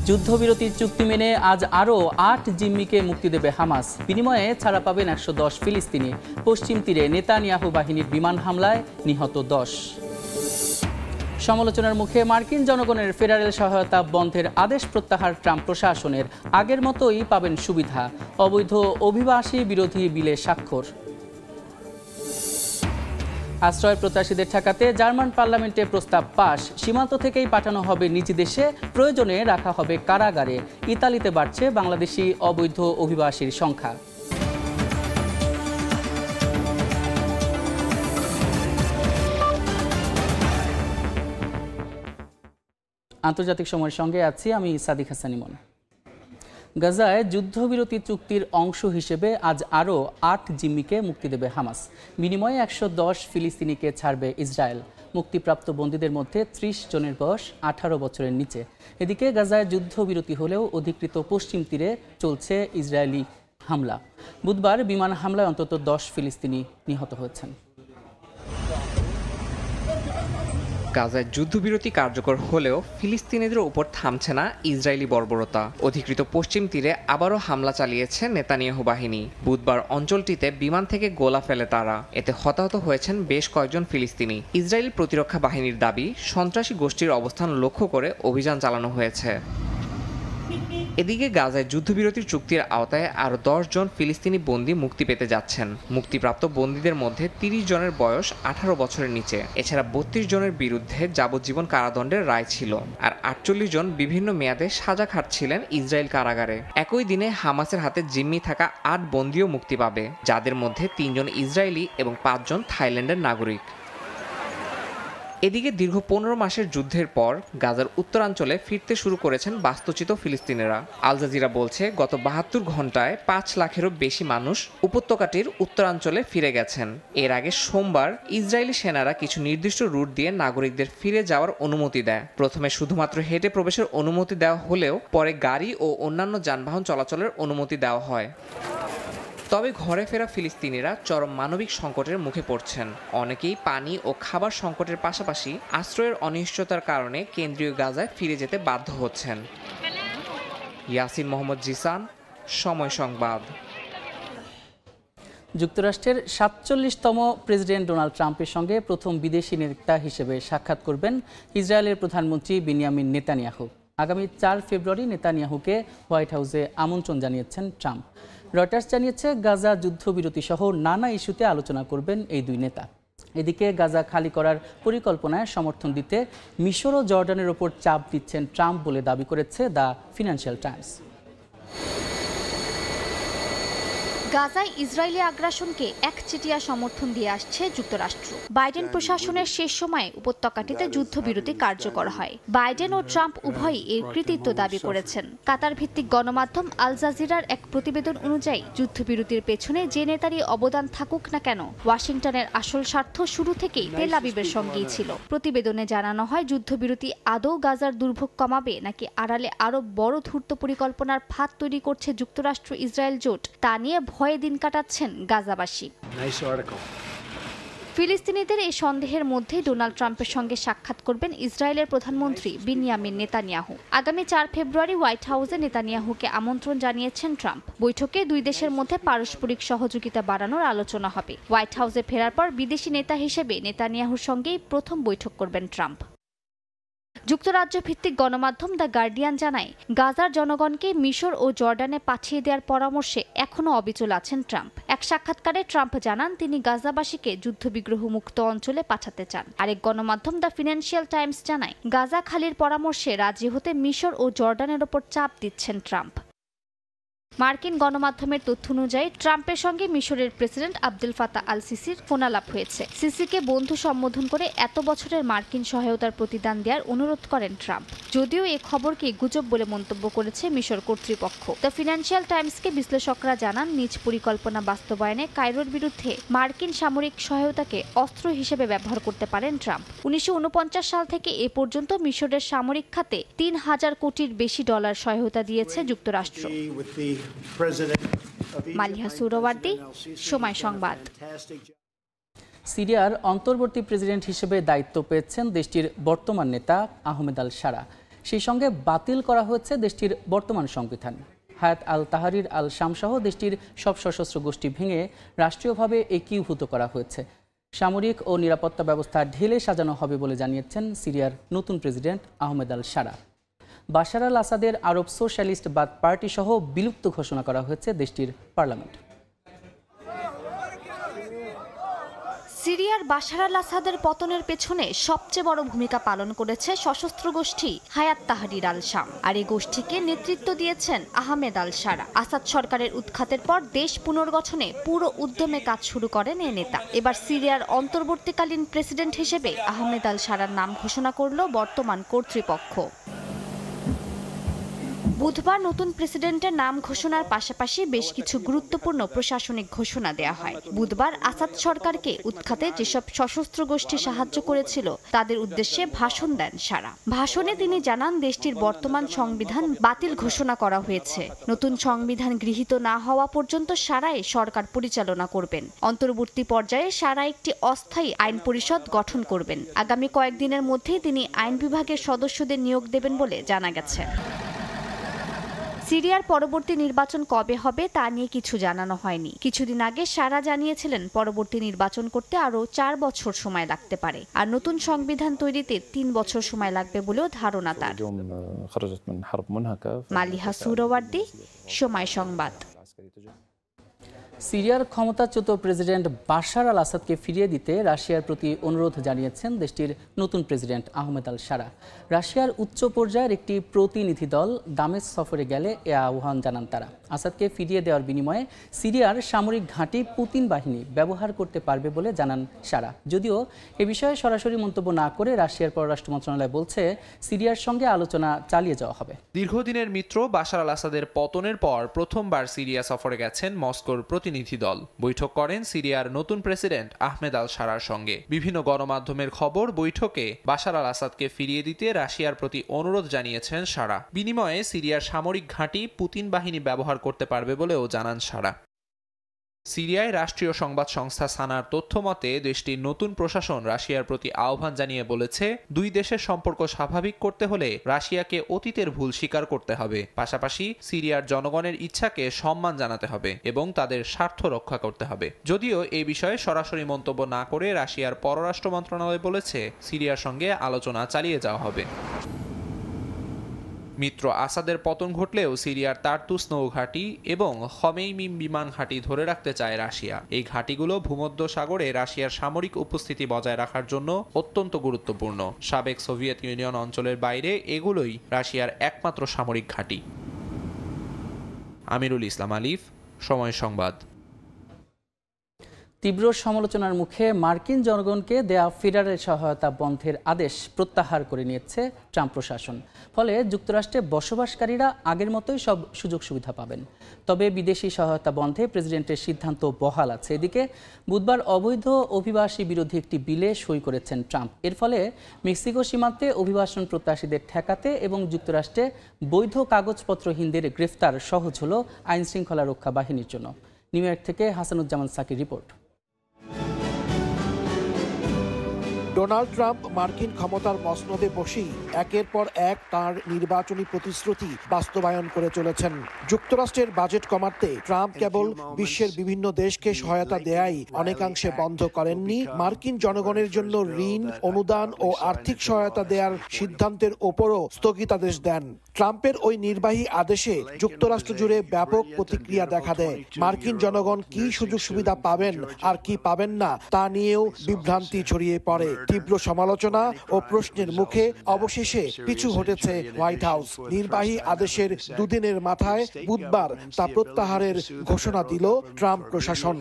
যুদ্ধবিরতির চুক্তি মেনে আজ আরও ৮ জিম্মিকে মুক্তি দেবে হামাস। বিনিময়ে ছাড়া পাবেন ১১০ ফিলিস্তিনি। পশ্চিম তীরে নেতানিয়াহু বাহিনীর বিমান হামলায় নিহত ১০। সমালোচনার মুখে মার্কিন জনগণের ফেডারেল সহায়তা বন্ধের আদেশ প্রত্যাহার ট্রাম্প প্রশাসনের। আগের মতোই পাবেন সুবিধা। অবৈধ অভিবাসী বিরোধী বিলে স্বাক্ষর। আশ্রয় প্রত্যাশীদের ঠেকাতে জার্মান পার্লামেন্টে প্রস্তাব পাস। সীমান্ত থেকেই পাঠানো হবে নিজ দেশে, প্রয়োজনে রাখা হবে কারাগারে। ইতালিতে বাড়ছে বাংলাদেশি অবৈধ অভিবাসীর সংখ্যা। আন্তর্জাতিক সময়ের সঙ্গে আছি আমি সাদিক হাসান ইমন। গাজায় যুদ্ধবিরতি চুক্তির অংশ হিসেবে আজ আরও ৮ জিম্মিকে মুক্তি দেবে হামাস। বিনিময়ে ১১০ ফিলিস্তিনিকে ছাড়বে ইসরায়েল। মুক্তিপ্রাপ্ত বন্দীদের মধ্যে ৩০ জনের বয়স ১৮ বছরের নিচে। এদিকে গাজায় যুদ্ধবিরতি হলেও অধিকৃত পশ্চিম তীরে চলছে ইসরায়েলি হামলা। বুধবার বিমান হামলায় অন্তত ১০ ফিলিস্তিনি নিহত হয়েছেন। গাজায় যুদ্ধবিরতি কার্যকর হলেও ফিলিস্তিনিদের উপর থামছে না ইসরায়েলি বর্বরতা। অধিকৃত পশ্চিম তীরে আবারও হামলা চালিয়েছে নেতানিয়াহু বাহিনী। বুধবার অঞ্চলটিতে বিমান থেকে গোলা ফেলে তারা। এতে হতাহত হয়েছেন বেশ কয়েকজন ফিলিস্তিনি। ইসরায়েলি প্রতিরক্ষা বাহিনীর দাবি, সন্ত্রাসী গোষ্ঠীর অবস্থান লক্ষ্য করে অভিযান চালানো হয়েছে। এদিকে গাজায় যুদ্ধবিরতির চুক্তির আওতায় আরও ১০ জন ফিলিস্তিনি বন্দী মুক্তি পেতে যাচ্ছেন। মুক্তিপ্রাপ্ত বন্দীদের মধ্যে ৩০ জনের বয়স ১৮ বছরের নিচে। এছাড়া ৩২ জনের বিরুদ্ধে যাবজ্জীবন কারাদণ্ডের রায় ছিল, আর ৪৮ জন বিভিন্ন মেয়াদে সাজা খাটছিলেন ইসরায়েল কারাগারে। একই দিনে হামাসের হাতে জিম্মি থাকা ৮ বন্দীও মুক্তি পাবে, যাদের মধ্যে ৩ জন ইসরায়েলি এবং ৫ জন থাইল্যান্ডের নাগরিক। এদিকে দীর্ঘ ১৫ মাসের যুদ্ধের পর গাজার উত্তরাঞ্চলে ফিরতে শুরু করেছেন বাস্তুচ্যুত ফিলিস্তিনিরা। আল জাজিরা বলছে, গত ৭২ ঘন্টায় ৫ লাখেরও বেশি মানুষ উপত্যকাটির উত্তরাঞ্চলে ফিরে গেছেন। এর আগে সোমবার ইসরায়েলি সেনারা কিছু নির্দিষ্ট রুট দিয়ে নাগরিকদের ফিরে যাওয়ার অনুমতি দেয়। প্রথমে শুধুমাত্র হেঁটে প্রবেশের অনুমতি দেওয়া হলেও পরে গাড়ি ও অন্যান্য যানবাহন চলাচলের অনুমতি দেওয়া হয়। তবে ঘরে ফেরা ফিলিস্তিনিরা চরম মানবিক সংকটের মুখে পড়ছেন। অনেকেই পানি ও খাবার সংকটের পাশাপাশি আশ্রয়ের অনিশ্চয়তার কারণে কেন্দ্রীয় গাজায় ফিরে যেতে বাধ্য হচ্ছেন। ইয়াসিন মোহাম্মদ জিসান, সময় সংবাদ। যুক্তরাষ্ট্রের ৪৭তম প্রেসিডেন্ট ডোনাল্ড ট্রাম্পের সঙ্গে প্রথম বিদেশি নেতা হিসেবে সাক্ষাৎ করবেন ইসরায়েলের প্রধানমন্ত্রী বেনিয়ামিন নেতানিয়াহু। আগামী ৪ ফেব্রুয়ারি নেতানিয়াহুকে হোয়াইট হাউসে আমন্ত্রণ জানিয়েছেন ট্রাম্প। রয়টার্স জানিয়েছে, গাজা যুদ্ধবিরতি সহ নানা ইস্যুতে আলোচনা করবেন এই দুই নেতা। এদিকে গাজা খালি করার পরিকল্পনায় সমর্থন দিতে মিশর ও জর্ডানের ওপর চাপ দিচ্ছেন ট্রাম্প বলে দাবি করেছে দ্য ফিনান্সিয়াল টাইমস। গাজায় ইসরায়েলি আগ্রাসনকে একচেটিয়া সমর্থন দিয়ে আসছে যুক্তরাষ্ট্র। বাইডেন প্রশাসনের শেষ সময়ে উপত্যকাটিতে যুদ্ধবিরতি কার্যকর হয়। বাইডেন ও ট্রাম্প উভয়ই এর কৃতিত্ব দাবি করেছেন। কাতার ভিত্তিক গণমাধ্যম আল জাজিরার এক প্রতিবেদন অনুযায়ী, যুদ্ধবিরতির পেছনে যে নেতারই অবদান থাকুক না কেন, ওয়াশিংটনের আসল স্বার্থ শুরু থেকেই তেল আবিবের সঙ্গেই ছিল। প্রতিবেদনে জানানো হয়, যুদ্ধবিরতি আদৌ গাজার দুর্ভোগ কমাবে নাকি আড়ালে আরও বড় ধূর্ত পরিকল্পনার ফাঁদ তৈরি করছে যুক্তরাষ্ট্র ইসরায়েল জোট, তা নিয়ে ভয়ে দিন কাটাচ্ছেন গাজাবাসী। ফিলিস্তিনিদের এই সন্দেহের মধ্যে ডোনাল্ড ট্রাম্পের সঙ্গে সাক্ষাৎ করবেন ইসরায়েলের প্রধানমন্ত্রী বেনিয়ামিন নেতানিয়াহু। আগামী ৪ ফেব্রুয়ারি হোয়াইট হাউসে নেতানিয়াহুকে আমন্ত্রণ জানিয়েছেন ট্রাম্প। বৈঠকে দুই দেশের মধ্যে পারস্পরিক সহযোগিতা বাড়ানোর আলোচনা হবে। হোয়াইট হাউসে ফেরার পর বিদেশি নেতা হিসেবে নেতানিয়াহুর সঙ্গেই প্রথম বৈঠক করবেন ট্রাম্প। যুক্তরাজ্য ভিত্তিক গণমাধ্যম দ্য গার্ডিয়ান জানায়, গাজার জনগণকে মিশর ও জর্ডানে পাঠিয়ে দেওয়ার পরামর্শে এখনও অবিচল আছেন ট্রাম্প। এক সাক্ষাৎকারে ট্রাম্প জানান, তিনি গাজাবাসীকে যুদ্ধবিগ্রহ মুক্ত অঞ্চলে পাঠাতে চান। আরেক গণমাধ্যম দ্য ফিনান্সিয়াল টাইমস জানায়, গাজা খালির পরামর্শে রাজি হতে মিশর ও জর্ডানের ওপর চাপ দিচ্ছেন ট্রাম্প। মার্কিন গণমাধ্যমের তথ্য অনুযায়ী, ট্রাম্পের সঙ্গে মিশরের প্রেসিডেন্ট আব্দুল ফাতাহ আল সিসির ফোনালাপ হয়েছে। সিসিকে বন্ধু সম্বোধন করে এত বছরের মার্কিন সহায়তার প্রতিদান দেওয়ার অনুরোধ করেন ট্রাম্প। যদিও এই খবরকে গুজব বলে মন্তব্য করেছে মিশর কর্তৃপক্ষ। দ্য ফিনান্সিয়াল টাইমসকে বিশ্লেষকরা জানান, নিজ পরিকল্পনা বাস্তবায়নে কায়রোর বিরুদ্ধে মার্কিন সামরিক সহায়তাকে অস্ত্র হিসেবে ব্যবহার করতে পারেন ট্রাম্প। ১৯৪৯ সাল থেকে এ পর্যন্ত মিশরের সামরিক খাতে ৩,০০০ কোটির বেশি ডলার সহায়তা দিয়েছে যুক্তরাষ্ট্র। মালিহা সুরওয়ার্দী, সময় সংবাদ। সিরিয়ার অন্তর্বর্তী প্রেসিডেন্ট হিসেবে দায়িত্ব পেয়েছেন দেশটির বর্তমান নেতা আহমেদ আল শারা। সেই সঙ্গে বাতিল করা হয়েছে দেশটির বর্তমান সংবিধান। হায়াত আল তাহরির আল শাম সহ দেশটির সব সশস্ত্র গোষ্ঠী ভেঙে রাষ্ট্রীয়ভাবে একীভূত করা হয়েছে। সামরিক ও নিরাপত্তা ব্যবস্থা ঢেলে সাজানো হবে বলে জানিয়েছেন সিরিয়ার নতুন প্রেসিডেন্ট আহমেদ আল শারা। বাশার আল আসাদের আরব সোশ্যালিস্ট বাদ পার্টি সহ বিলুপ্ত ঘোষণা করা হয়েছে দেশটির পার্লামেন্ট। সিরিয়ার বাশার আল আসাদের পতনের পেছনে সবচেয়ে বড় ভূমিকা পালন করেছে সশস্ত্র গোষ্ঠী হায়াত তাহরির আল শাম, আর এই গোষ্ঠীকে নেতৃত্ব দিয়েছেন আহমেদ আল শারা। আসাদ সরকারের উৎখাতের পর দেশ পুনর্গঠনে পুরো উদ্যমে কাজ শুরু করেন এই নেতা। এবার সিরিয়ার অন্তর্বর্তীকালীন প্রেসিডেন্ট হিসেবে আহমেদ আল শারার নাম ঘোষণা করল বর্তমান কর্তৃপক্ষ। বুধবার নতুন প্রেসিডেন্টের নাম ঘোষণার পাশাপাশি বেশ কিছু গুরুত্বপূর্ণ প্রশাসনিক ঘোষণা দেওয়া হয়। বুধবার আসাদ সরকারকে উৎখাতে যেসব সশস্ত্র গোষ্ঠী সাহায্য করেছিল তাদের উদ্দেশ্যে ভাষণ দেন শারা। ভাষণে তিনি জানান দেশটির বর্তমান সংবিধান বাতিল ঘোষণা করা হয়েছে। নতুন সংবিধান গৃহীত না হওয়া পর্যন্ত শারাই সরকার পরিচালনা করবেন। অন্তর্বর্তী পর্যায়ে শারা একটি অস্থায়ী আইন পরিষদ গঠন করবেন। আগামী কয়েকদিনের মধ্যেই তিনি আইন বিভাগের সদস্যদের নিয়োগ দেবেন বলে জানা গেছে। সিরিয়ার পরবর্তী নির্বাচন কবে হবে তা নিয়ে কিছু জানানো হয়নি। কিছুদিন আগে শারা জানিয়েছিলেন পরবর্তী নির্বাচন করতে আরও 4 বছর সময় লাগতে পারে, আর নতুন সংবিধান তৈরিতে 3 বছর সময় লাগবে বলেও ধারণা তার। মালিহা সুহরাওয়ার্দী, সময় সংবাদ। সিরিয়ার ক্ষমতাচ্যুত প্রেসিডেন্ট বাশার আল আসাদকে ফিরিয়ে দিতে রাশিয়ার প্রতি অনুরোধ জানিয়েছেন দেশটির নতুন প্রেসিডেন্ট আহমেদ আল শারা। রাশিয়ার উচ্চ পর্যায়ের একটি প্রতিনিধি দল দামেস্ক সফরে গেলে এ আহ্বান জানান তারা। আসাদকে ফিরিয়ে দেওয়ার বিনিময়ে সিরিয়ার সামরিক ঘাঁটি পুতিন বাহিনী ব্যবহার করতে পারবে বলে জানান শারা। যদিও এ বিষয়ে সরাসরি মন্তব্য না করে রাশিয়ার পররাষ্ট্র মন্ত্রণালয় বলছে সিরিয়ার সঙ্গে আলোচনা চালিয়ে যাওয়া হবে। দীর্ঘদিনের মিত্র বাশার আল আসাদের পতনের পর প্রথমবার সিরিয়া সফরে গেছেন মস্কোর প্রতিনিধি দল। বৈঠক করেন সিরিয়ার নতুন প্রেসিডেন্ট আহমেদ আল শারার সঙ্গে। বিভিন্ন গণমাধ্যমের খবর, বৈঠকে বাশার আল আসাদকে ফিরিয়ে দিতে রাশিয়ার প্রতি অনুরোধ জানিয়েছেন শারা। বিনিময়ে সিরিয়ার সামরিক ঘাঁটি পুতিন বাহিনী ব্যবহার করতে পারবে বলেও জানান শারা। সিরিয়ায় রাষ্ট্রীয় সংবাদ সংস্থা সানার তথ্য মতে দেশটির নতুন প্রশাসন রাশিয়ার প্রতি আহ্বান জানিয়ে বলেছে, দুই দেশের সম্পর্ক স্বাভাবিক করতে হলে রাশিয়াকে অতীতের ভুল স্বীকার করতে হবে। পাশাপাশি সিরিয়ার জনগণের ইচ্ছাকে সম্মান জানাতে হবে এবং তাদের স্বার্থ রক্ষা করতে হবে। যদিও এই বিষয়ে সরাসরি মন্তব্য না করে রাশিয়ার পররাষ্ট্র মন্ত্রণালয় বলেছে সিরিয়ার সঙ্গে আলোচনা চালিয়ে যাওয়া হবে। মিত্র আসাদের পতন ঘটলেও সিরিয়ার তার্তুস নৌঘাঁটি এবং খমেইমিম বিমান ঘাঁটি ধরে রাখতে চায় রাশিয়া। এই ঘাঁটিগুলো ভূমধ্য সাগরে রাশিয়ার সামরিক উপস্থিতি বজায় রাখার জন্য অত্যন্ত গুরুত্বপূর্ণ। সাবেক সোভিয়েত ইউনিয়ন অঞ্চলের বাইরে এগুলোই রাশিয়ার একমাত্র সামরিক ঘাঁটি। আমিরুল ইসলাম আলিফ, সময় সংবাদ। তীব্র সমালোচনার মুখে মার্কিন জনগণকে দেয়া ফেডারেল সহায়তা বন্ধের আদেশ প্রত্যাহার করে নিয়েছে ট্রাম্প প্রশাসন। ফলে যুক্তরাষ্ট্রে বসবাসকারীরা আগের মতোই সব সুযোগ সুবিধা পাবেন। তবে বিদেশি সহায়তা বন্ধে প্রেসিডেন্টের সিদ্ধান্ত বহাল আছে। এদিকে বুধবার অবৈধ অভিবাসী বিরোধী একটি বিলে সই করেছেন ট্রাম্প। এর ফলে মেক্সিকো সীমান্তে অভিবাসন প্রত্যাশীদের ঠেকাতে এবং যুক্তরাষ্ট্রে বৈধ কাগজপত্রহীনদের গ্রেফতার সহজ হল আইন শৃঙ্খলা রক্ষা বাহিনীর জন্য। নিউ ইয়র্ক থেকে Hasanuzzaman Shakir report. Donald Trump মার্কিন ক্ষমতার মসনদে বসেই একের পর এক তার নির্বাচনী প্রতিশ্রুতি বাস্তবায়ন করে চলেছেন। যুক্তরাষ্ট্রের বাজেট কমাতে ট্রাম্প কেবল বিশ্বের বিভিন্ন দেশকে সহায়তা দেয়াই অনেকাংশে বন্ধ করেননি, মার্কিন জনগণের জন্য ঋণ, অনুদান ও আর্থিক সহায়তা দেওয়ার সিদ্ধান্তের ওপরও স্থগিতাদেশ দেন। ট্রাম্পের ওই নির্বাহী আদেশে যুক্তরাষ্ট্র জুড়ে ব্যাপক প্রতিক্রিয়া দেখা দেয়। মার্কিন জনগণ কি সুযোগ সুবিধা পাবেন আর কি পাবেন না তা নিয়েও বিভ্রান্তি ছড়িয়ে পড়ে। তীব্র সমালোচনা ও প্রশ্নের মুখে অবশেষে পিছু হটেছে হোয়াইট হাউস। নির্বাহী আদেশের দুদিনের মাথায় বুধবার তা প্রত্যাহারের ঘোষণা দিল ট্রাম্প প্রশাসন।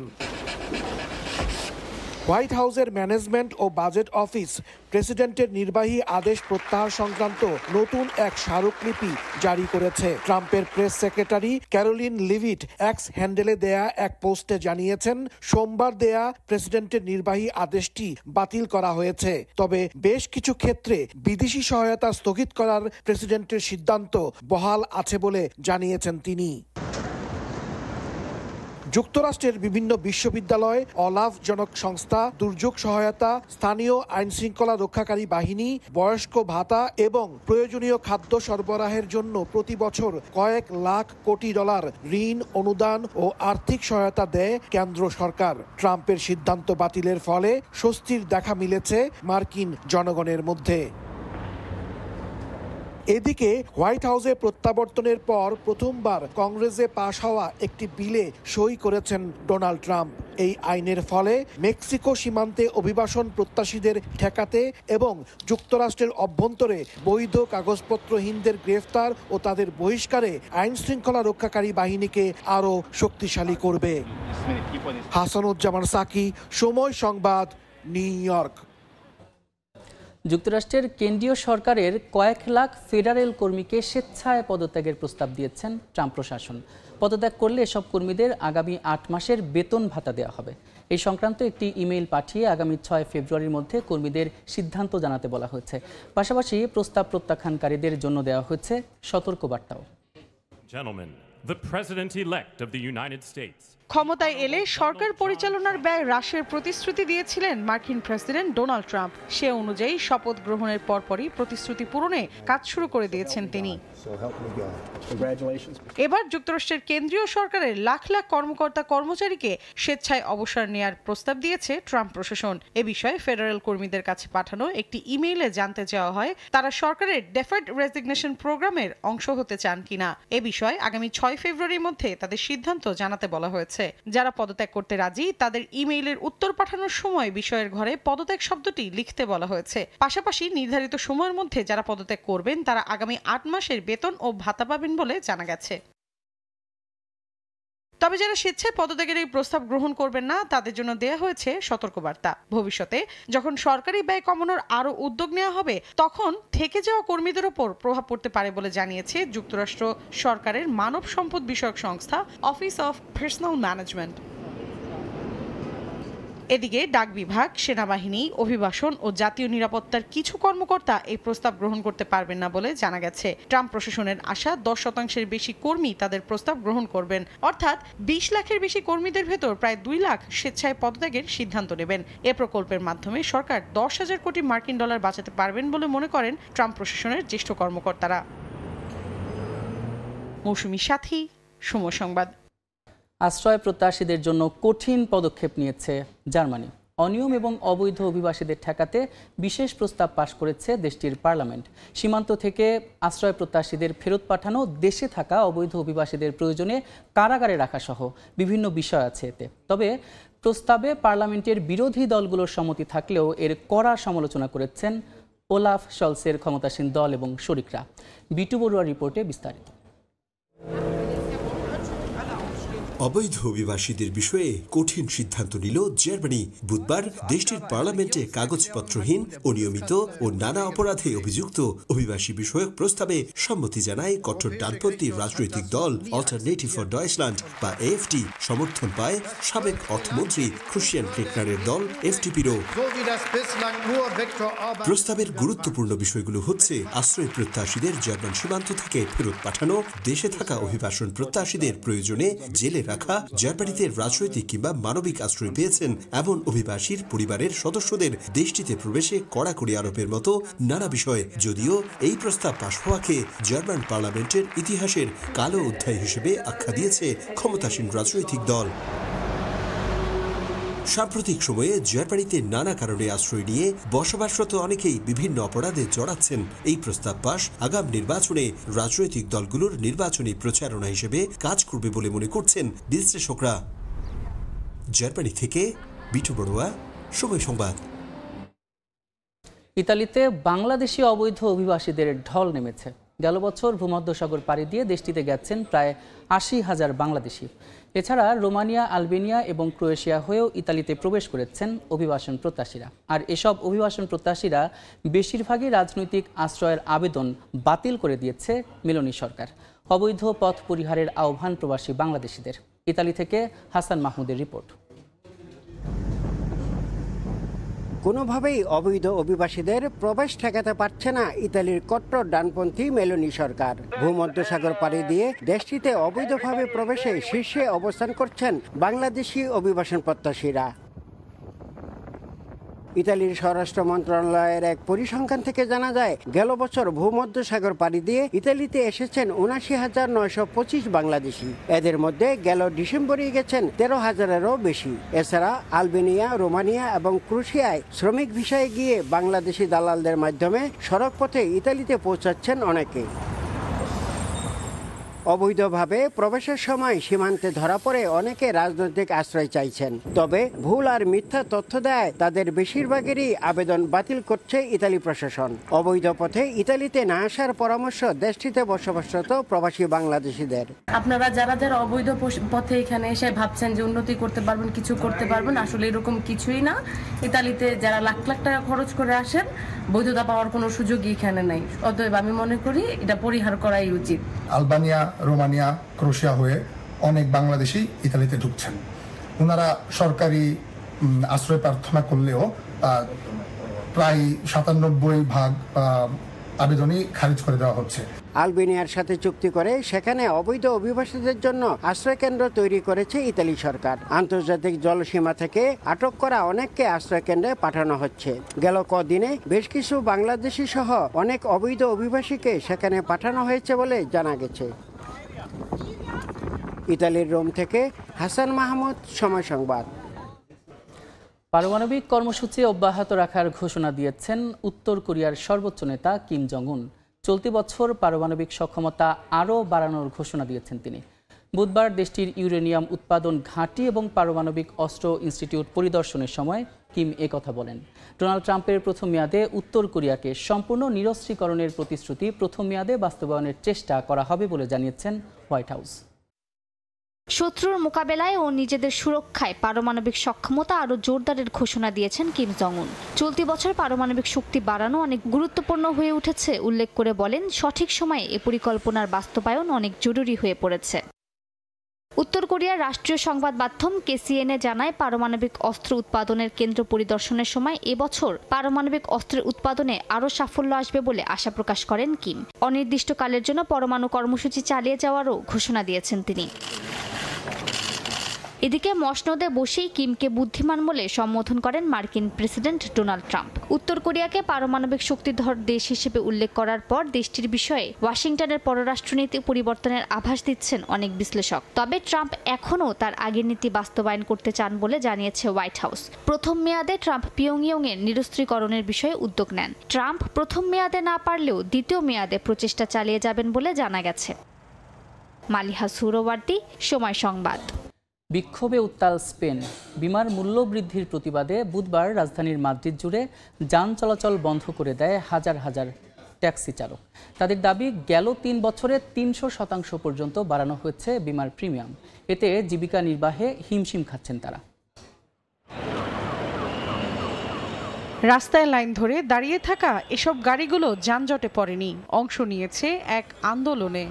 হোয়াইট হাউসের ম্যানেজমেন্ট ও বাজেট অফিস প্রেসিডেন্টের নির্বাহী আদেশ প্রত্যাহার সংক্রান্ত নতুন এক স্মারকলিপি জারি করেছে। ট্রাম্পের press secretary Karoline Leavitt x হ্যান্ডেলে দেয়া এক পোস্টে জানিয়েছেন, সোমবার দেয়া প্রেসিডেন্টের নির্বাহী আদেশটি বাতিল করা হয়েছে। তবে বেশ কিছু ক্ষেত্রে বিদেশি সহায়তা স্থগিত করার প্রেসিডেন্টের সিদ্ধান্ত বহাল আছে বলে জানিয়েছেন তিনি। যুক্তরাষ্ট্রের বিভিন্ন বিশ্ববিদ্যালয়, অলাভজনক সংস্থা, দুর্যোগ সহায়তা, স্থানীয় আইন শৃঙ্খলা রক্ষাকারী বাহিনী, বয়স্ক ভাতা এবং প্রয়োজনীয় খাদ্য সরবরাহের জন্য প্রতি বছর কয়েক লাখ কোটি ডলার ঋণ, অনুদান ও আর্থিক সহায়তা দেয় কেন্দ্র সরকার। ট্রাম্পের সিদ্ধান্ত বাতিলের ফলে স্বস্তির দেখা মিলেছে মার্কিন জনগণের মধ্যে। এদিকে হোয়াইট হাউসে প্রত্যাবর্তনের পর প্রথমবার কংগ্রেসে পাশ হওয়া একটি বিলে সই করেছেন ডোনাল্ড ট্রাম্প। এই আইনের ফলে মেক্সিকো সীমান্তে অভিবাসন প্রত্যাশীদের ঠেকাতে এবং যুক্তরাষ্ট্রের অভ্যন্তরে বৈধ কাগজপত্রহীনদের গ্রেফতার ও তাদের বহিষ্কারে আইন শৃঙ্খলা রক্ষাকারী বাহিনীকে আরও শক্তিশালী করবে। হাসানুজ্জামান সাকি, সময় সংবাদ, নিউ ইয়র্ক। যুক্তরাষ্ট্রের কেন্দ্রীয় সরকারের কয়েক লাখ ফেডারেল কর্মীকে স্বেচ্ছায় পদত্যাগের প্রস্তাব দিয়েছেন ট্রাম্প প্রশাসন। পদত্যাগ করলে এসব কর্মীদের আগামী ৮ মাসের বেতন ভাতা দেওয়া হবে। এই সংক্রান্ত একটি ইমেইল পাঠিয়ে আগামী ৬ ফেব্রুয়ারির মধ্যে কর্মীদের সিদ্ধান্ত জানাতে বলা হয়েছে। পাশাপাশি প্রস্তাব প্রত্যাখ্যানকারীদের জন্য দেওয়া হয়েছে সতর্কবার্তাও। The President-elect of the United States. ক্ষমতায় এলে সরকার পরিচালনার ব্যয় হ্রাসের প্রতিশ্রুতি দিয়েছিলেন মার্কিন প্রেসিডেন্ট ডোনাল্ড ট্রাম্প। সে অনুযায়ী শপথ গ্রহণের পরপরই প্রতিশ্রুতি পূরণে কাজ শুরু করে দিয়েছেন তিনি। এবার যুক্তরাষ্ট্রের কেন্দ্রীয় সরকারের লাখ লাখ কর্মকর্তা কর্মচারীকে স্বেচ্ছায় অবসর নেয়ার প্রস্তাব দিয়েছে ট্রাম্প প্রশাসন। এ বিষয়ে ফেডারেল কর্মীদের কাছে পাঠানো একটি ইমেইলে জানতে চাওয়া হয় তারা সরকারের ডেফার্ড রেজিগনেশন প্রোগ্রামের অংশ হতে চান কিনা। এ বিষয়ে আগামী ৬ ফেব্রুয়ারির মধ্যে তাদের সিদ্ধান্ত জানাতে বলা হয়েছে। যারা পদত্যাগ করতে রাজি তাদের ইমেইলের উত্তর পাঠানোর সময় বিষয়ের ঘরে পদত্যাগ শব্দটি লিখতে বলা হয়েছে। পাশাপাশি নির্ধারিত সময়ের মধ্যে যারা পদত্যাগ করবেন তারা আগামী ৮ মাসের বেতন ও ভাতা পাবেন বলে জানা গেছে। তবে যারা স্বেচ্ছায় পদত্যাগের এই প্রস্তাব গ্রহণ করবেন না তাদের জন্য দেয়া হয়েছে সতর্কবার্তা। ভবিষ্যতে যখন সরকারি ব্যয় কমানোর আরও উদ্যোগ নেওয়া হবে তখন থেকে যাওয়া কর্মীদের ওপর প্রভাব পড়তে পারে বলে জানিয়েছে যুক্তরাষ্ট্র সরকারের মানব সম্পদ বিষয়ক সংস্থা অফিস অফ পার্সোনাল ম্যানেজমেন্ট। এদিকে ডাক বিভাগ, সেনাবাহিনী, অভিবাসন ও জাতীয় নিরাপত্তার কিছু কর্মকর্তা এই প্রস্তাব গ্রহণ করতে পারবেন না বলে জানা গেছে। ট্রাম্প প্রশাসনের আশা 10% বেশি কর্মী তাদের প্রস্তাব গ্রহণ করবেন, অর্থাৎ 20 লাখের বেশি কর্মীদের ভেতর প্রায় 2 লাখ স্বেচ্ছায় পদত্যাগের সিদ্ধান্ত নেবেন। এ প্রকল্পের মাধ্যমে সরকার 10,000 কোটি মার্কিন ডলার বাঁচাতে পারবেন বলে মনে করেন ট্রাম্প প্রশাসনের জ্যেষ্ঠ কর্মকর্তারা। মৌসুমী সাথী, সময় সংবাদ। আশ্রয় প্রত্যাশীদের জন্য কঠিন পদক্ষেপ নিয়েছে জার্মানি। অনিয়ম এবং অবৈধ অভিবাসীদের ঠেকাতে বিশেষ প্রস্তাব পাশ করেছে দেশটির পার্লামেন্ট। সীমান্ত থেকে আশ্রয় প্রত্যাশীদের ফেরত পাঠানো, দেশে থাকা অবৈধ অভিবাসীদের প্রয়োজনে কারাগারে রাখা সহ বিভিন্ন বিষয় আছে এতে। তবে প্রস্তাবে পার্লামেন্টের বিরোধী দলগুলোর সম্মতি থাকলেও এর কড়া সমালোচনা করেছেন ওলাফ শলসের ক্ষমতাসীন দল এবং শরিকরা। বিটু বড়ুয়ার রিপোর্টে বিস্তারিত। অবৈধ অভিবাসীদের বিষয়ে কঠিন সিদ্ধান্ত নিল জার্মানি। বুধবার দেশটির পার্লামেন্টে কাগজপত্রহীন, অনিয়মিত ও নানা অপরাধে অভিযুক্ত অভিবাসী বিষয়ক প্রস্তাবে সম্মতি জানায় কঠোর ডানপন্থী রাজনৈতিক দল অল্টারনেটিভ ফর ডয়েচল্যান্ড বা এএফডি। সমর্থন পায় সাবেক অর্থমন্ত্রী ক্রিশ্চিয়ান কেটনারের দল এফডিপিরও। প্রস্তাবের গুরুত্বপূর্ণ বিষয়গুলো হচ্ছে আশ্রয় প্রত্যাশীদের জার্মান সীমান্ত থেকে ফেরত পাঠানো, দেশে থাকা অভিবাসন প্রত্যাশীদের প্রয়োজনে জেলে রাখা, জার্মানিতে রাজনৈতিক কিংবা মানবিক আশ্রয় পেয়েছেন এমন অভিবাসীর পরিবারের সদস্যদের দেশটিতে প্রবেশে কড়াকড়ি আরোপের মতো নানা বিষয়। যদিও এই প্রস্তাব পাশ হওয়াকে জার্মান পার্লামেন্টের ইতিহাসের কালো অধ্যায় হিসেবে আখ্যা দিয়েছে ক্ষমতাসীন রাজনৈতিক দল। সাম্প্রতিক সময়ে জার্মানিতে নানা কারণে আশ্রয় নিয়ে বসবাসরত অনেকেই বিভিন্ন অপরাধে জড়াচ্ছেন। এই প্রস্তাব পাশ আগাম নির্বাচনে রাজনৈতিক দলগুলোর নির্বাচনী প্রচারণা হিসেবে কাজ করবে বলে মনে করছেন বিশ্লেষকরা। জার্মানি থেকে বিটু বড়ুয়া, সময় সংবাদ। ইতালিতে বাংলাদেশি অবৈধ অভিবাসীদের ঢল নেমেছে। গেল বছর ভূমধ্যসাগর পাড়ি দিয়ে দেশটিতে গেছেন প্রায় 80,000 বাংলাদেশি। এছাড়া রোমানিয়া, আলবেনিয়া এবং ক্রোয়েশিয়া হয়েও ইতালিতে প্রবেশ করেছেন অভিবাসন প্রত্যাশীরা। আর এসব অভিবাসন প্রত্যাশীরা বেশিরভাগই রাজনৈতিক আশ্রয়ের আবেদন বাতিল করে দিয়েছে মেলোনি সরকার। অবৈধ পথ পরিহারের আহ্বান প্রবাসী বাংলাদেশিদের। ইতালি থেকে হাসান মাহমুদের রিপোর্ট। কোনোভাবেই অবৈধ অভিবাসীদের প্রবেশ ঠেকাতে পারছে না ইতালির কট্টর ডানপন্থী মেলোনি সরকার। ভূমধ্যসাগর পাড়ি দিয়ে দেশটিতে অবৈধভাবে প্রবেশে শীর্ষে অবস্থান করছেন বাংলাদেশি অভিবাসন প্রত্যাশীরা। ইতালির স্বরাষ্ট্র মন্ত্রণালয়ের এক পরিসংখ্যান থেকে জানা যায়, গেল বছর ভূমধ্যসাগর পাড়ি দিয়ে ইতালিতে এসেছেন ৭৯,৯২৫ বাংলাদেশি। এদের মধ্যে গেল ডিসেম্বরেই গেছেন ১৩,০০০-এরও বেশি। এছাড়া আলবেনিয়া, রোমানিয়া এবং ক্রোয়েশিয়ায় শ্রমিক ভিসায় গিয়ে বাংলাদেশি দালালদের মাধ্যমে সড়ক পথে ইতালিতে পৌঁছাচ্ছেন অনেকে। অবৈধভাবে প্রবেশের সময় সীমান্তে ধরা পড়ে অনেকে রাজনৈতিক আশ্রয় চাইছেন। তবে ভুল আর মিথ্যা তথ্য দেয় তাদের বেশিরভাগেরই আবেদন বাতিল করছে ইতালি প্রশাসন। অবৈধ পথে ইতালিতে না আসার পরামর্শ দেশটিতে বসবাসরত প্রবাসী বাংলাদেশিদের। আপনারা যারা যারা অবৈধ পথে এখানে এসে ভাবছেন যে উন্নতি করতে পারবেন, কিছু করতে পারবেন, আসলে এরকম কিছুই না। ইতালিতে যারা লাখ লাখ টাকা খরচ করে আসেন, বৈধতা পাওয়ার কোনো সুযোগই এখানে নাই। অতএব আমি মনে করি এটা পরিহার করাই উচিত। আলবানিয়া, রোমানিয়া, ক্রোয়েশিয়া হয়ে অনেক বাংলাদেশি ইতালিতে ঢুকছেন। ওনারা সরকারি আশ্রয় প্রার্থনা করলেও প্রায় ৯৭% আবেদনই খারিজ করে দেওয়া হচ্ছে। আলবেনিয়ার সাথে চুক্তি করে সেখানে অবৈধ অভিবাসীদের জন্য আশ্রয়কেন্দ্র তৈরি করেছে ইতালি সরকার। আন্তর্জাতিক জলসীমা থেকে আটক করা অনেককে আশ্রয়কেন্দ্রে পাঠানো হচ্ছে। গেল কদিনে বেশ কিছু বাংলাদেশি সহ অনেক অবৈধ অভিবাসীকে সেখানে পাঠানো হয়েছে বলে জানা গেছে। ইতালির রোম থেকে হাসান মাহমুদ, সময় সংবাদ। পারমাণবিক কর্মসূচি অব্যাহত রাখার ঘোষণা দিয়েছেন উত্তর কোরিয়ার সর্বোচ্চ নেতা কিম জং উন। চলতি বছর পারমাণবিক সক্ষমতা আরও বাড়ানোর ঘোষণা দিয়েছেন তিনি। বুধবার দেশটির ইউরেনিয়াম উৎপাদন ঘাঁটি এবং পারমাণবিক অস্ত্র ইনস্টিটিউট পরিদর্শনের সময় কিম একথা বলেন। ডোনাল্ড ট্রাম্পের প্রথম মেয়াদে উত্তর কোরিয়াকে সম্পূর্ণ নিরস্ত্রীকরণের প্রতিশ্রুতি প্রথম মেয়াদে বাস্তবায়নের চেষ্টা করা হবে বলে জানিয়েছেন হোয়াইট হাউস। শত্রুর মোকাবেলায় ও নিজেদের সুরক্ষায় পারমাণবিক সক্ষমতা আরও জোরদারের ঘোষণা দিয়েছেন কিম জং উন। চলতি বছর পারমাণবিক শক্তি বাড়ানো অনেক গুরুত্বপূর্ণ হয়ে উঠেছে উল্লেখ করে বলেন, সঠিক সময়ে এ পরিকল্পনার বাস্তবায়ন অনেক জরুরি হয়ে পড়েছে। উত্তর কোরিয়ার রাষ্ট্রীয় সংবাদ মাধ্যম KCNA জানায়, পারমাণবিক অস্ত্র উৎপাদনের কেন্দ্র পরিদর্শনের সময় এবছর পারমাণবিক অস্ত্রের উৎপাদনে আরও সাফল্য আসবে বলে আশা প্রকাশ করেন কিম। অনির্দিষ্টকালের জন্য পরমাণু কর্মসূচি চালিয়ে যাওয়ারও ঘোষণা দিয়েছেন তিনি। এদিকে মসনদে বসেই কিমকে বুদ্ধিমান বলে সম্বোধন করেন মার্কিন প্রেসিডেন্ট ডোনাল্ড ট্রাম্প। উত্তর কোরিয়াকে পারমাণবিক শক্তিধর দেশ হিসেবে উল্লেখ করার পর দেশটির বিষয়ে ওয়াশিংটনের পররাষ্ট্রনীতি পরিবর্তনের আভাস দিচ্ছেন অনেক বিশ্লেষক। তবে ট্রাম্প এখনও তার আগের নীতি বাস্তবায়ন করতে চান বলে জানিয়েছে হোয়াইট হাউস। প্রথম মেয়াদে ট্রাম্প পিয়ংইয়ংয়ের নিরস্ত্রীকরণের বিষয়ে উদ্যোগ নেন। ট্রাম্প প্রথম মেয়াদে না পারলেও দ্বিতীয় মেয়াদে প্রচেষ্টা চালিয়ে যাবেন বলে জানা গেছে। মালিহা সুহরাওয়ার্দী, সময় সংবাদ। বিক্ষোভে উত্তাল স্পেন। বিমার মূল্য বৃদ্ধির প্রতিবাদে বুধবার রাজধানীর মাদ্রিদ জুড়ে যান চলাচল বন্ধ করে দেয় হাজার হাজার ট্যাক্সি চালক। তাদের দাবি, গেল ৩ বছরে ৩০০% পর্যন্ত বাড়ানো হয়েছে বিমার প্রিমিয়াম। এতে জীবিকা নির্বাহে হিমশিম খাচ্ছেন তারা। রাস্তায় লাইন ধরে দাঁড়িয়ে থাকা এসব গাড়িগুলো যানজটে পড়েনি, অংশ নিয়েছে এক আন্দোলনে।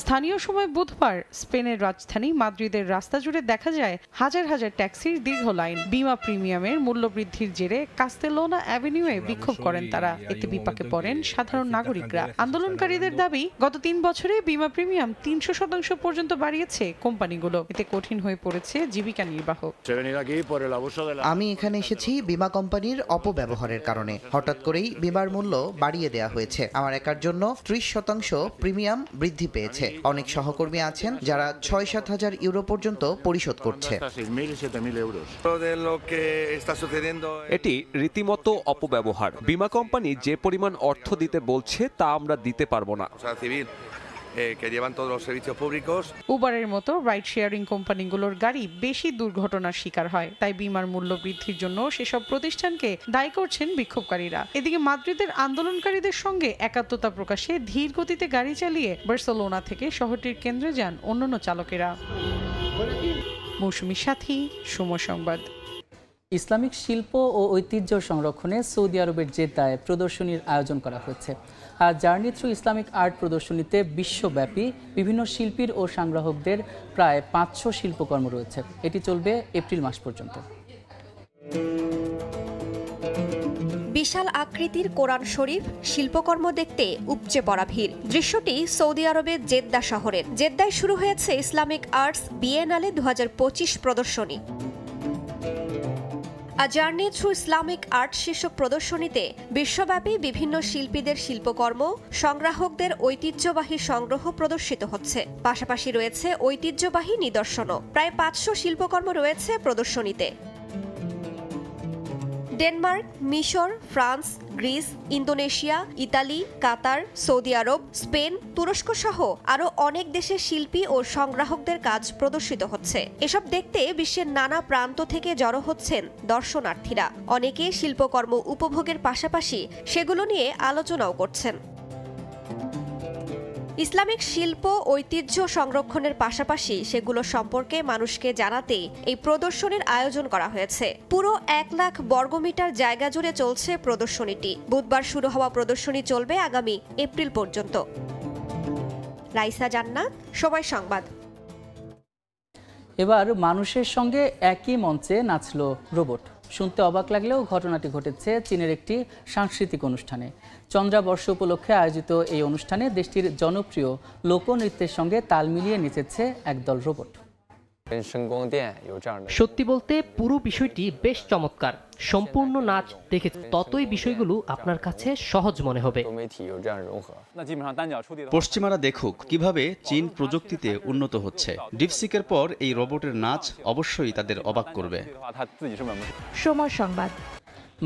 স্থানীয় সময় বুধবার স্পেনের রাজধানী মাদ্রিদের রাস্তা জুড়ে দেখা যায় হাজার হাজার ট্যাক্সির দীর্ঘ লাইন। বিমা প্রিমিয়ামের মূল্য বৃদ্ধির জেরে কাস্তেলোনা অ্যাভিনিউয়ে বিক্ষোভ করেন তারা। এতে বিপাকে পড়েন সাধারণ নাগরিকরা। আন্দোলনকারীদের দাবি, গত ৩ বছরে বিমা প্রিমিয়াম ৩০০% পর্যন্ত বাড়িয়েছে কোম্পানিগুলো। এতে কঠিন হয়ে পড়েছে জীবিকা নির্বাহ। আমি এখানে এসেছি বিমা কোম্পানির অপব্যবহারের কারণে। হঠাৎ করেই বিমার মূল্য বাড়িয়ে দেওয়া হয়েছে। আমার একার জন্য ৩০% প্রিমিয়াম বৃদ্ধি পেয়েছে। অনেক সহকর্মী আছেন যারা ৬-৭ হাজার ইউরো পর্যন্ত পরিশোধ করছে। এটি রীতিমতো অপব্যবহার। বিমা কোম্পানি যে পরিমাণ অর্থ দিতে বলছে তা আমরা দিতে পারবো না। উবারের মতো রাইড শেয়ারিং কোম্পানিগুলোর গাড়ি বেশি দুর্ঘটনার শিকার হয়। তাই বিমার মূল্য বৃদ্ধির জন্য সেসব প্রতিষ্ঠানকে দায়ী করছেন বিক্ষোভকারীরা। এদিকে মাদ্রিদের আন্দোলনকারীদের সঙ্গে একাত্মতা প্রকাশে ধীর গতিতে গাড়ি চালিয়ে বার্সেলোনা থেকে শহরটির কেন্দ্রে যান অন্যান্য চালকেরা। মৌসুমী সাথী, সময় সংবাদ। ইসলামিক শিল্প ও ঐতিহ্য সংরক্ষণে সৌদি আরবের জেদ্দায় প্রদর্শনীর আয়োজন করা হয়েছে। আর জার্নি থ্রু ইসলামিক আর্ট প্রদর্শনীতে বিশ্বব্যাপী বিভিন্ন শিল্পীর ও সংগ্রাহকদের প্রায় ৫০০ শিল্পকর্ম রয়েছে। এটি চলবে এপ্রিল মাস পর্যন্ত। বিশাল আকৃতির কোরআন শরীফ শিল্পকর্ম দেখতে উপচে পড়া ভিড়। দৃশ্যটি সৌদি আরবের জেদ্দা শহরের। জেদ্দায় শুরু হয়েছে ইসলামিক আর্টস বিএনএলএ 2025 প্রদর্শনী। আ জার্নি থ্রু ইসলামিক আর্ট শীর্ষক প্রদর্শনীতে বিশ্বব্যাপী বিভিন্ন শিল্পীদের শিল্পকর্ম, সংগ্রাহকদের ঐতিহ্যবাহী সংগ্রহ প্রদর্শিত হচ্ছে। পাশাপাশি রয়েছে ঐতিহ্যবাহী নিদর্শনও। প্রায় 500 শিল্পকর্ম রয়েছে প্রদর্শনীতে। ডেনমার্ক, মিশর, ফ্রান্স, গ্রিস, ইন্দোনেশিয়া, ইতালি, কাতার, সৌদি আরব, স্পেন, তুরস্ক সহ আরও অনেক দেশের শিল্পী ও সংগ্রাহকদের কাজ প্রদর্শিত হচ্ছে। এসব দেখতে বিশ্বের নানা প্রান্ত থেকে জড়ো হচ্ছেন দর্শনার্থীরা। অনেকে শিল্পকর্ম উপভোগের পাশাপাশি সেগুলো নিয়ে আলোচনাও করছেন। ইসলামিক শিল্প ঐতিহ্য সংরক্ষণের পাশাপাশি সেগুলো সম্পর্কে মানুষকে জানাতে এই প্রদর্শনীর আয়োজন করা হয়েছে। পুরো 1 লাখ বর্গমিটার জায়গা জুড়ে চলছে প্রদর্শনীটি। বুধবার শুরু হওয়া প্রদর্শনী চলবে আগামী এপ্রিল পর্যন্ত। রাইসা জান্নাত, সময় সংবাদ। এবার মানুষের সঙ্গে একই মঞ্চে নাচল রোবট। শুনতে অবাক লাগলেও ঘটনাটি ঘটেছে চীনের একটি সাংস্কৃতিক অনুষ্ঠানে। চন্দ্রাবর্ষ উপলক্ষে আয়োজিত এই অনুষ্ঠানে দেশটির জনপ্রিয় লোকনৃত্যের সঙ্গে তাল মিলিয়ে নেচেছে একদল রোবট। সত্যি বলতে পুরো বিষয়টি বেশ চমৎকার। সম্পূর্ণ নাচ দেখে ততই বিষয়গুলো আপনার কাছে সহজ মনে হবে। পশ্চিমারা দেখুক কিভাবে চীন প্রযুক্তিতে উন্নত হচ্ছে। ডিপসিকের পর এই রোবটের নাচ অবশ্যই তাদের অবাক করবে। সময় সংবাদ।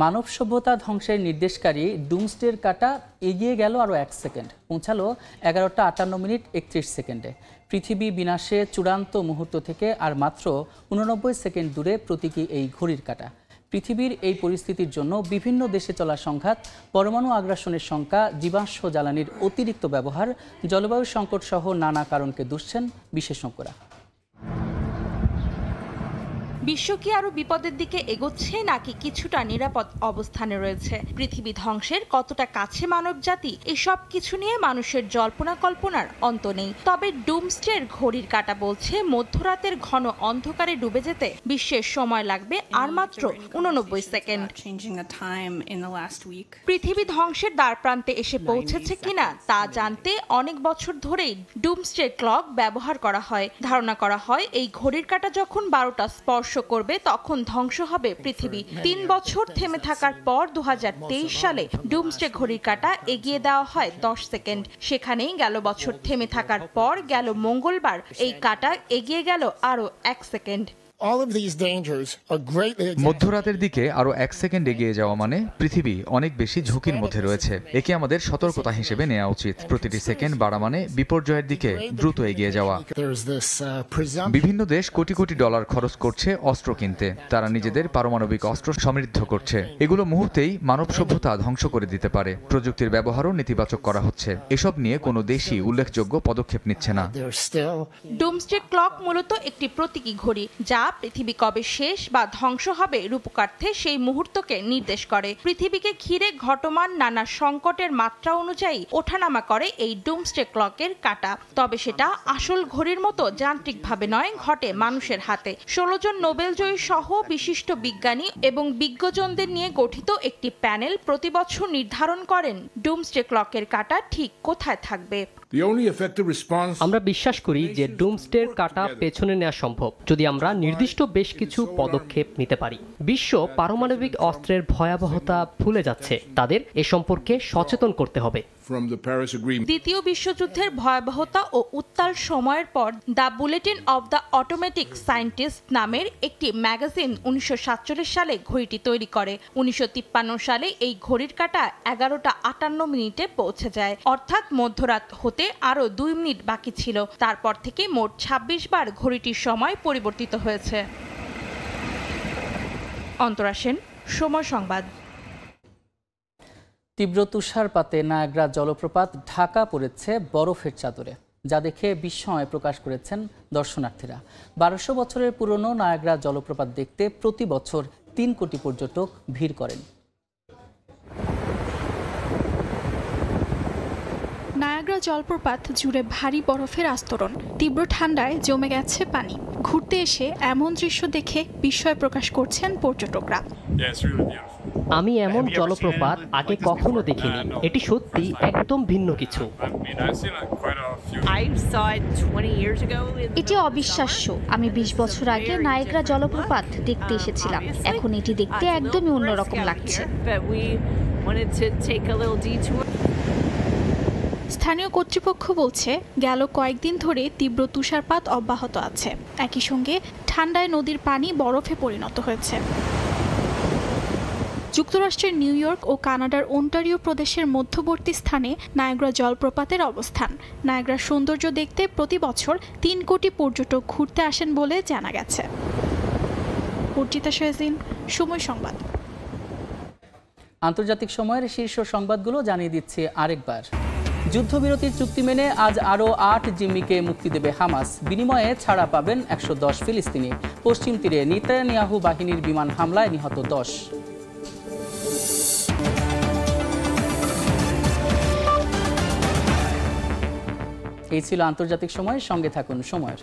মানব সভ্যতা ধ্বংসের নির্দেশকারী ডুমসডের কাঁটা এগিয়ে গেল আরও 1 সেকেন্ড, পৌঁছালো 11:58 পৃথিবী বিনাশে চূড়ান্ত মুহূর্ত থেকে আর মাত্র 89 সেকেন্ড দূরে প্রতীকী এই ঘড়ির কাঁটা। পৃথিবীর এই পরিস্থিতির জন্য বিভিন্ন দেশে চলা সংঘাত, পরমাণু আগ্রাসনের শঙ্কা, জীবাশ্ম জ্বালানির অতিরিক্ত ব্যবহার, জলবায়ু সংকট সহ নানা কারণকে দুষছেন বিশেষজ্ঞরা। বিশ্ব কি আরো বিপদের দিকে এগোচ্ছে নাকি কিছুটা নিরাপদ অবস্থানে রয়েছে? পৃথিবী ধ্বংসের কতটা কাছে মানব জাতি? এই সব কিছু নিয়ে মানুষের জল্পনা কল্পনার অন্ত নেই। তবে ডুমসডের ঘড়ির কাঁটা বলছে মধ্যরাতের ঘন অন্ধকারে ডুবে যেতে বিশ্বের সময় লাগবে আর মাত্র 89 সেকেন্ড। পৃথিবী ধ্বংসের দ্বারপ্রান্তে এসে পৌঁছেছে কিনা তা জানতে অনেক বছর ধরেই ডুমসডে ক্লক ব্যবহার করা হয়। ধারণা করা হয় এই ঘড়ির কাঁটা যখন 12টা স্পর্শ করবে তখন ধ্বংস হবে পৃথিবী। 3 বছর থেমে থাকার পর 2023 সালে ডুমসডে ঘড়ির কাঁটা এগিয়ে দেওয়া হয় 10 সেকেন্ড। সেখানেই গেল বছর থেমে থাকার পর গেল মঙ্গলবার এই কাঁটা এগিয়ে গেল আরো 1 সেকেন্ড। মধ্যরাতের দিকে আরো 1 সেকেন্ড এগিয়ে যাওয়া মানে পৃথিবী অনেক বেশি ঝুঁকির মধ্যে রয়েছে। একে আমাদের সতর্কতা হিসেবে নেওয়া উচিত। প্রতিটি সেকেন্ড বাড়া মানে বিপর্যয়ের দিকে দ্রুত এগিয়ে যাওয়া। বিভিন্ন দেশ কোটি কোটি ডলার খরচ করছে অস্ত্র কিনতে। তারা নিজেদের পারমাণবিক অস্ত্র সমৃদ্ধ করছে। এগুলো মুহূর্তেই মানব সভ্যতা ধ্বংস করে দিতে পারে। প্রযুক্তির ব্যবহারও নেতিবাচক করা হচ্ছে। এসব নিয়ে কোনো দেশই উল্লেখযোগ্য পদক্ষেপ নিচ্ছে না। ডুমসডে ক্লক মূলত একটি প্রতীকী ঘড়ি যা পৃথিবী কবে শেষ বা ধ্বংস হবে রূপকার্থে সেই মুহূর্তকে নির্দেশ করে। পৃথিবীকে ঘিরে ঘটমান নানা সংকটের মাত্রা অনুযায়ী ওঠানামা করে এই ডুমসডে ক্লকের কাঁটা। তবে সেটা আসল ঘড়ির মতো যান্ত্রিকভাবে নয়, ঘটে মানুষের হাতে। 16 জন নোবেলজয়ী সহ বিশিষ্ট বিজ্ঞানী এবং বিজ্ঞজনদের নিয়ে গঠিত একটি প্যানেল প্রতি বছর নির্ধারণ করেন ডুমসডে ক্লকের কাঁটা ঠিক কোথায় থাকবে। আমরা বিশ্বাস করি যে ডুমসডের কাঁটা পেছনে নেওয়া সম্ভব যদি আমরা নির্দিষ্ট বেশ কিছু পদক্ষেপ নিতে পারি। বিশ্ব পারমাণবিক অস্ত্রের ভয়াবহতা ভুলে যাচ্ছে। তাদের এ সম্পর্কে সচেতন করতে হবে। দ্বিতীয় বিশ্বযুদ্ধের ভয়াবহতা ও উত্তাল সময়ের পর the bulletin of the automatic scientist নামের একটি ম্যাগাজিন 1947 সালে ঘড়িটি তৈরি করে। 1953 সালে এই ঘড়ির কাঁটা 11:58 পৌঁছে যায়, অর্থাৎ মধ্যরাত হতে আরো 2 মিনিট বাকি ছিল। তারপর থেকে মোট 26 বার ঘড়িটির সময় পরিবর্তিত হয়েছে। অন্তরা সেন, সময় সংবাদ। তীব্র তুষারপাতে নায়াগ্রা জলপ্রপাত ঢাকা পড়েছে বরফের চাদরে, যা দেখে বিস্ময় প্রকাশ করেছেন দর্শনার্থীরা। 1200 বছরের পুরনো নায়াগ্রা জলপ্রপাত দেখতে প্রতি বছর 3 কোটি পর্যটক ভিড় করেন। নায়াগ্রা জলপ্রপাত জুড়ে ভারী বরফের আস্তরণ। তীব্র ঠান্ডায় জমে গেছে পানি। ঘুরতে এসে এমন দৃশ্য দেখে বিস্ময় প্রকাশ করছেন পর্যটকরা। আমি এমন জলপ্রপাত আগে কখনো দেখিনি। এটি সত্যি একদম ভিন্ন কিছু। এটি অবিশ্বাস্য। আমি 20 বছর আগে নায়াগ্রা জলপ্রপাত দেখতে এসেছিলাম। এখন এটি দেখতে একদমই অন্যরকম লাগছে। স্থানীয় কর্তৃপক্ষ বলছে গেল কয়েকদিন ধরে তীব্র তুষারপাত অব্যাহত আছে। একই সঙ্গে ঠান্ডায় নদীর পানি বরফে পরিণত হয়েছে। যুক্তরাষ্ট্রের নিউ ইয়র্ক ও কানাডার ওন্টারিও প্রদেশের মধ্যবর্তী স্থানে নায়াগ্রা জলপ্রপাতের অবস্থান। নায়াগ্রার সৌন্দর্য দেখতে প্রতি বছর 3 কোটি পর্যটক ঘুরতে আসেন বলে জানা গেছে। অর্জিতা শাহজিন, সময় সংবাদ। আন্তর্জাতিক সময়ের শীর্ষ সংবাদগুলো জানিয়ে দিচ্ছে আরেকবার। যুদ্ধবিরতির চুক্তি মেনে আজ আরও 8 জিম্মিকে মুক্তি দেবে হামাস। বিনিময়ে ছাড়া পাবেন 110 ফিলিস্তিনি। পশ্চিম তীরে নেতানিয়াহু বাহিনীর বিমান হামলায় নিহত 10। এই ছিল আন্তর্জাতিক সময়ের সঙ্গে থাকুন সময়ের।